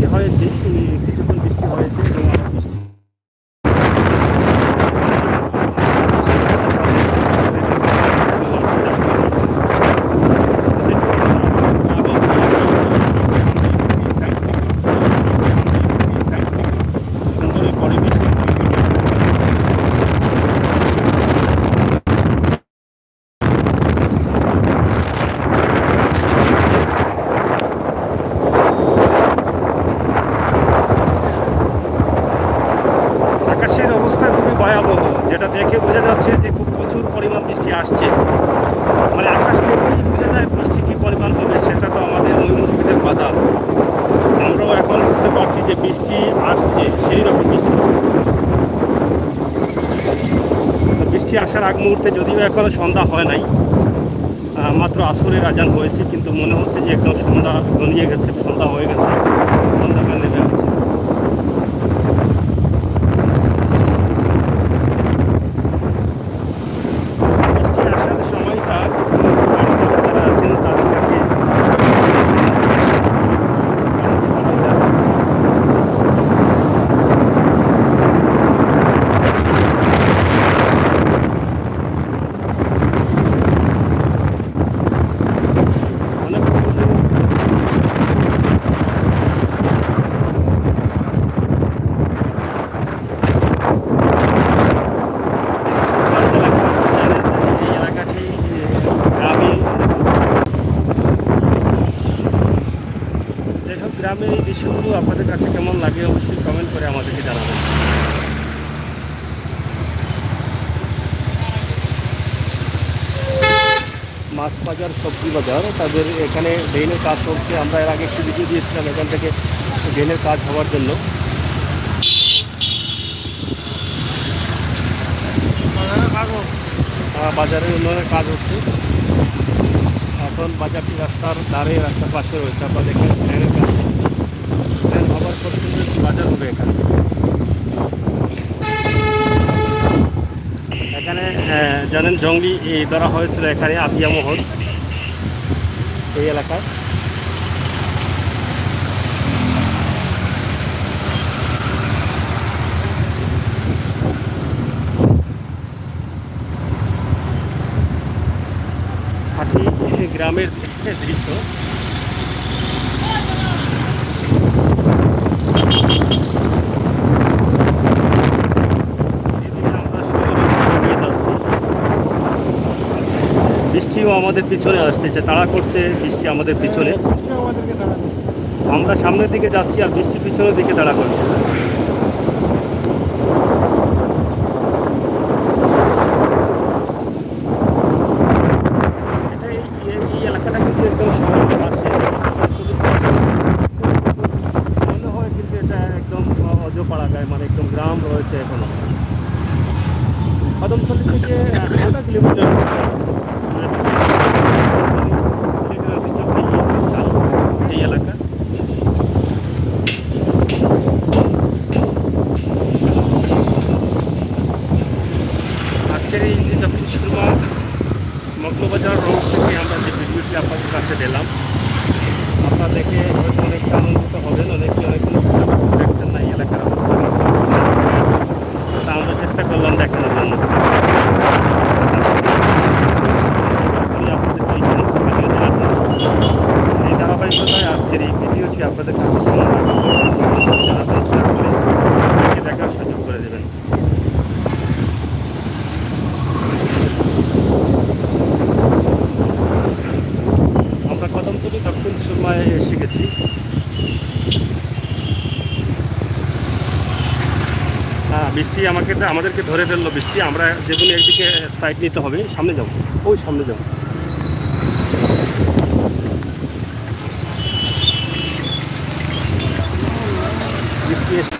বৃষ্টি হয়েছে, কিছুক্ষণ বৃষ্টি হয়েছে এবং আবার বৃষ্টি সুন্দর পরিবেশ। আকাশের অবস্থা খুবই ভয়াবহ, যেটা দেখে বোঝা যাচ্ছে যে খুব প্রচুর পরিমাণ বৃষ্টি আসছে। মানে আকাশ থেকেই বোঝা যায় বৃষ্টি কী পরিমাণ হবে, সেটা তো আমাদের ময়ূরমুখীদের কথা। আমরাও এখন বুঝতে পারছি যে বৃষ্টি আসছে, সেই রকম বৃষ্টি। তো বৃষ্টি আসার আগ মুহূর্তে, যদিও এখনও সন্ধ্যা হয় নাই, মাত্র আসরের আজান হয়েছে, কিন্তু মনে হচ্ছে যে একদম সন্ধ্যা ঘনিয়ে গেছে, সন্ধ্যা হয়ে গেছে, সন্ধ্যাকাল নেমে আসছে। বৃষ্টি আসার সময়টা গাড়ি চালক যারা আছেন তাদের কাছে অনেক এই এলাকাটি গ্রামে, যাই হোক গ্রামের এই দৃশ্যগুলো আপনাদের কাছে কেমন লাগে অবশ্যই কমেন্ট করে আমাদেরকে জানাবেন। মাছ বাজার, সবজি বাজার, তাদের এখানে ড্রেনের কাজ চলছে। আমরা এর আগে একটু ভিডিও দিয়েছিলাম এখান থেকে ড্রেনের কাজ হওয়ার জন্য। বাজারের উন্নয়নের কাজ হচ্ছে এখন। বাজারটি রাস্তার ধারে, রাস্তার পাশে রয়েছে। আপনারা দেখেন ড্রেনের কাজ চলছে। ড্রেন হবার পর সুন্দর একটি বাজার হবে এখানে। এখানে জানেন জঙ্গলি ধরা হয়েছিল এখানে, আতিয়া মহল এই এলাকায়। হাঁটি গ্রামের দৃশ্য। বৃষ্টিও আমাদের পিছনে আসতেছে, তাড়া করছে বৃষ্টি আমাদের পিছনে। আমরা সামনের দিকে যাচ্ছি আর বৃষ্টি পিছনের দিকে তাড়া করছে। এটা এই এলাকাটা কিন্তু একদম শহরের পাশে, মনে হয় কিন্তু এটা একদম অজপাড়া গায়ে, মানে একদম গ্রাম রয়েছে এখনো। কদমতলী থেকে আধা কিলোমিটার সিলেটের ঐতিহ্যবাহী স্থান এই এলাকা। আজকের এই যে দক্ষিণ সুরমা মগ্নবাজার রোড থেকে আমরা যে ভিডিওটি আপনাদের কাছে দিলাম, আপনারা দেখে হয়তো অনেকটা আনন্দিত হবেন, অনেকে দেখছেন না এই এলাকার অবস্থা। তা আমরা চেষ্টা করলাম দেখানোর জন্য। আপনাদের এই সমস্ত ভিডিও দেওয়ার জন্য, সেই ধারাবাহিকতায় আজকের এই ভিডিওটি আপনাদের কাছে কেমন লাগে দেখার সুযোগ করে দেবেন। আমরা কদমতলী দক্ষিণ সুরমায় এসে গেছি। বৃষ্টি আমাদেরকে ধরে ফেললো বৃষ্টি। আমরা যেগুলো একদিকে সাইড নিতে হবে, সামনে যাবো, ওই সামনে যাবো। বৃষ্টি এসে